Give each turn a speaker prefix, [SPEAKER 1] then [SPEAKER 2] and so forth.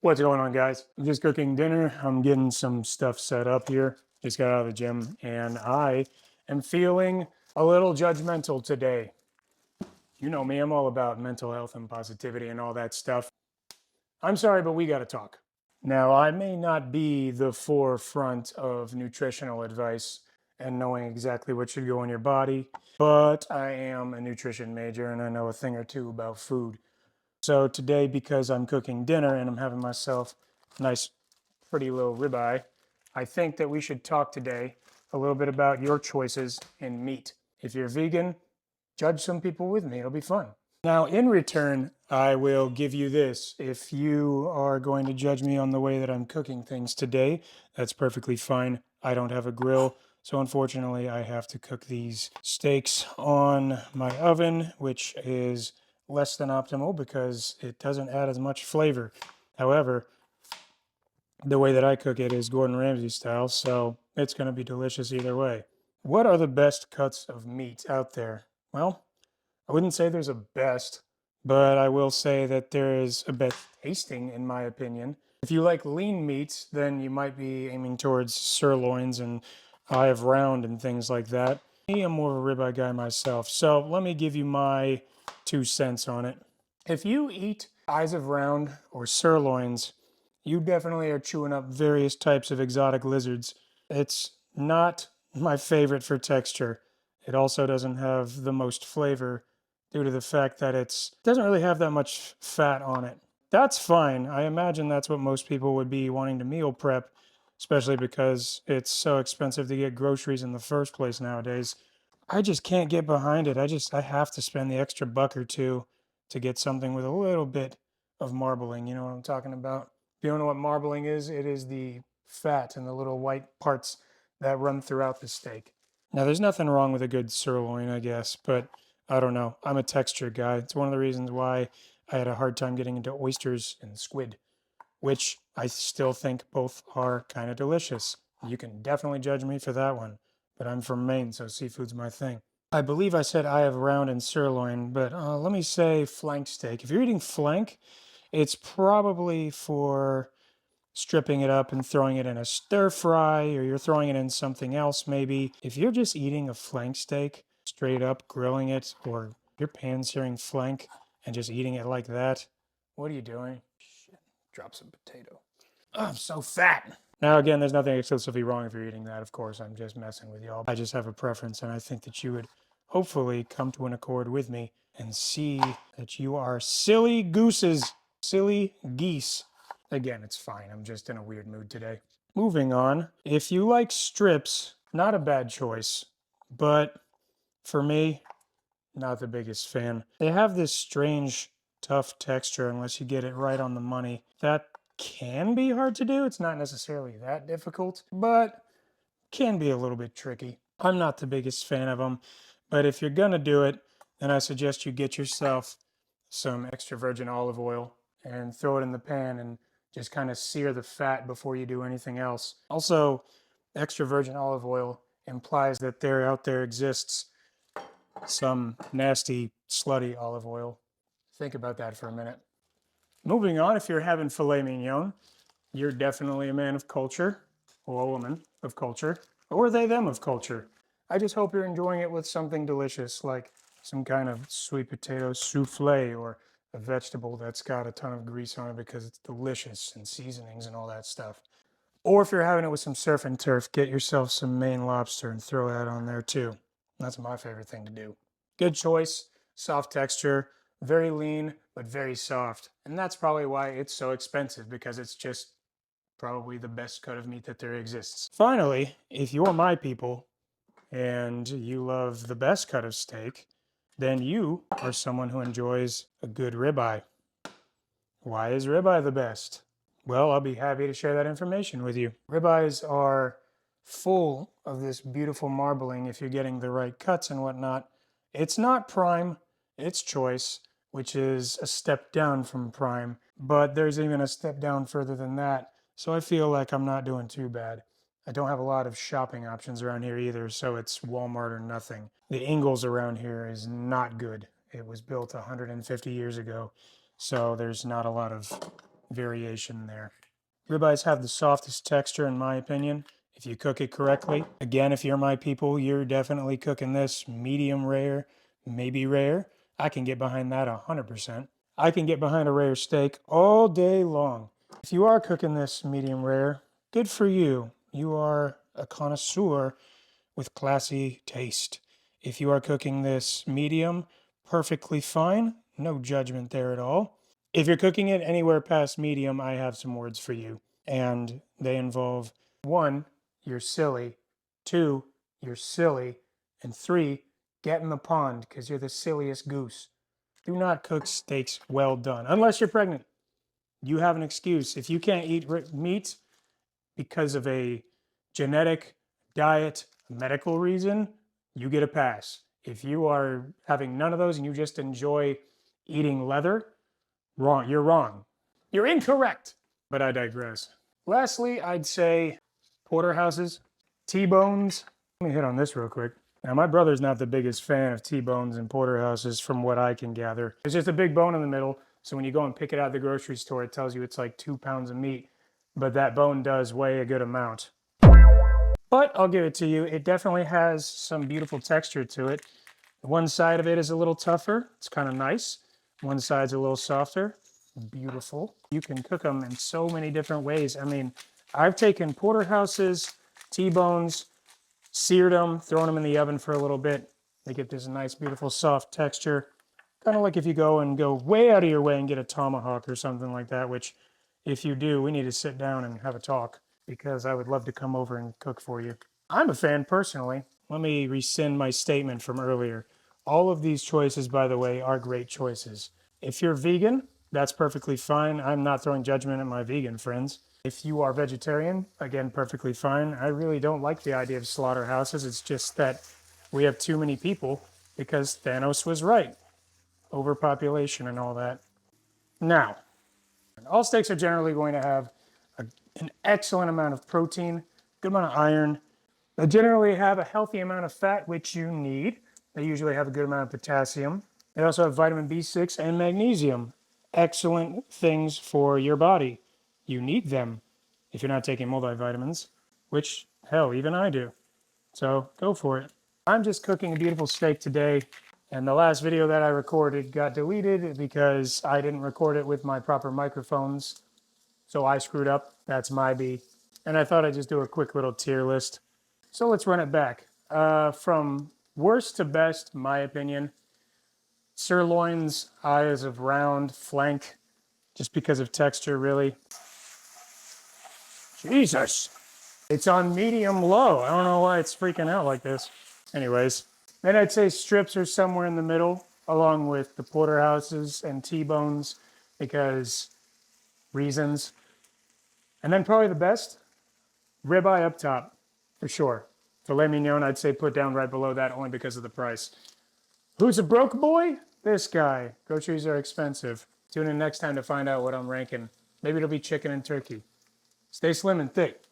[SPEAKER 1] What's going on, guys? I'm just cooking dinner. I'm getting some stuff set up here. Just got out of the gym and I am feeling a little judgmental today. You know me, I'm all about mental health and positivity and all that stuff. I'm sorry, but we got to talk. Now, I may not be the forefront of nutritional advice and knowing exactly what should go in your body, but I am a nutrition major and I know a thing or two about food. So today, because I'm cooking dinner and I'm having myself a nice, pretty little ribeye, I think that we should talk today a little bit about your choices in meat. If you're vegan, judge some people with me. It'll be fun. Now, in return, I will give you this. If you are going to judge me on the way that I'm cooking things today, that's perfectly fine. I don't have a grill, so unfortunately, I have to cook these steaks on my oven, which is less than optimal because it doesn't add as much flavor. However, the way that I cook it is Gordon Ramsay style, so it's going to be delicious either way. What are the best cuts of meat out there? Well, I wouldn't say there's a best, but I will say that there is a best tasting, in my opinion. If you like lean meats, then you might be aiming towards sirloins and eye of round and things like that. Me, I'm more of a ribeye guy myself, so let me give you my 2 cents on it. If you eat eyes of round or sirloins, you definitely are chewing up various types of exotic lizards. It's not my favorite for texture. It also doesn't have the most flavor due to the fact that it doesn't really have that much fat on it. That's fine. I imagine that's what most people would be wanting to meal prep, especially because it's so expensive to get groceries in the first place nowadays. I just can't get behind it. I have to spend the extra buck or two to get something with a little bit of marbling. You know what I'm talking about? If you don't know what marbling is, it is the fat and the little white parts that run throughout the steak. Now, there's nothing wrong with a good sirloin, I guess, but I don't know. I'm a texture guy. It's one of the reasons why I had a hard time getting into oysters and squid, which I still think both are kind of delicious. You can definitely judge me for that one, but I'm from Maine, so seafood's my thing. I believe I said eye of round and sirloin, but let me say flank steak. If you're eating flank, it's probably for stripping it up and throwing it in a stir fry, or you're throwing it in something else maybe. If you're just eating a flank steak, straight up grilling it, or you're pan searing flank and just eating it like that, what are you doing? Shit, drop some potato. Oh, I'm so fat. Now, again, there's nothing excessively wrong if you're eating that. Of course, I'm just messing with y'all. I just have a preference, and I think that you would hopefully come to an accord with me and see that you are silly gooses, silly geese. Again, it's fine. I'm just in a weird mood today. Moving on. If you like strips, not a bad choice, but for me, not the biggest fan. They have this strange, tough texture unless you get it right on the money. That can be hard to do. It's not necessarily that difficult, but can be a little bit tricky. I'm not the biggest fan of them, but if you're gonna do it, then I suggest you get yourself some extra virgin olive oil and throw it in the pan and just kind of sear the fat before you do anything else. Also, extra virgin olive oil implies that out there exists some nasty, slutty olive oil. Think about that for a minute. Moving on, if you're having filet mignon, you're definitely a man of culture, or a woman of culture, or they, them of culture. I just hope you're enjoying it with something delicious, like some kind of sweet potato souffle or a vegetable that's got a ton of grease on it because it's delicious and seasonings and all that stuff. Or if you're having it with some surf and turf, get yourself some Maine lobster and throw that on there too. That's my favorite thing to do. Good choice, soft texture, very lean, but very soft. And that's probably why it's so expensive, because it's just probably the best cut of meat that there exists. Finally, if you're my people and you love the best cut of steak, then you are someone who enjoys a good ribeye. Why is ribeye the best? Well, I'll be happy to share that information with you. Ribeyes are full of this beautiful marbling if you're getting the right cuts and whatnot. It's not prime, it's choice, which is a step down from prime, but there's even a step down further than that. So I feel like I'm not doing too bad. I don't have a lot of shopping options around here either, so it's Walmart or nothing. The Ingles around here is not good. It was built 150 years ago, so there's not a lot of variation there. Ribeyes have the softest texture in my opinion, if you cook it correctly. Again, if you're my people, you're definitely cooking this medium rare, maybe rare. I can get behind that 100%. I can get behind a rare steak all day long. If you are cooking this medium rare, good for you. You are a connoisseur with classy taste. If you are cooking this medium, perfectly fine. No judgment there at all. If you're cooking it anywhere past medium, I have some words for you. And they involve 1, you're silly. 2, you're silly. And 3, get in the pond because you're the silliest goose. Do not cook steaks well done unless you're pregnant. You have an excuse. If you can't eat meat because of a genetic, diet, medical reason, you get a pass. If you are having none of those and you just enjoy eating leather, wrong. You're wrong. You're incorrect. But I digress. Lastly, I'd say porterhouses, T-bones. Let me hit on this real quick. Now, my brother's not the biggest fan of T-bones and porterhouses from what I can gather. It's just a big bone in the middle, so when you go and pick it out of the grocery store, it tells you it's like 2 pounds of meat, but that bone does weigh a good amount. But I'll give it to you, it definitely has some beautiful texture to it. One side of it is a little tougher, it's kind of nice. One side's a little softer, beautiful. You can cook them in so many different ways. I mean, I've taken porterhouses, T-bones, seared them, thrown them in the oven for a little bit. They get this nice, beautiful, soft texture. Kind of like if you go way out of your way and get a tomahawk or something like that, which if you do, we need to sit down and have a talk because I would love to come over and cook for you. I'm a fan personally. Let me rescind my statement from earlier. All of these choices, by the way, are great choices. If you're vegan, that's perfectly fine. I'm not throwing judgment at my vegan friends. If you are vegetarian, again, perfectly fine. I really don't like the idea of slaughterhouses. It's just that we have too many people because Thanos was right. Overpopulation and all that. Now, all steaks are generally going to have an excellent amount of protein, good amount of iron. They generally have a healthy amount of fat, which you need. They usually have a good amount of potassium. They also have vitamin B6 and magnesium. Excellent things for your body. You need them if you're not taking multivitamins, which, hell, even I do. So go for it. I'm just cooking a beautiful steak today, and the last video that I recorded got deleted because I didn't record it with my proper microphones. So I screwed up. That's my B. And I thought I'd just do a quick little tier list. So let's run it back. From worst to best, my opinion, sirloins, eyes of round, flank, just because of texture, really. Jesus. It's on medium low. I don't know why it's freaking out like this. Anyways, then I'd say strips are somewhere in the middle, along with the porterhouses and T-bones, because reasons. And then probably the best, ribeye up top, for sure. Filet mignon, I'd say put down right below that only because of the price. Who's a broke boy? This guy. Groceries are expensive. Tune in next time to find out what I'm ranking. Maybe it'll be chicken and turkey. Stay slim and thick.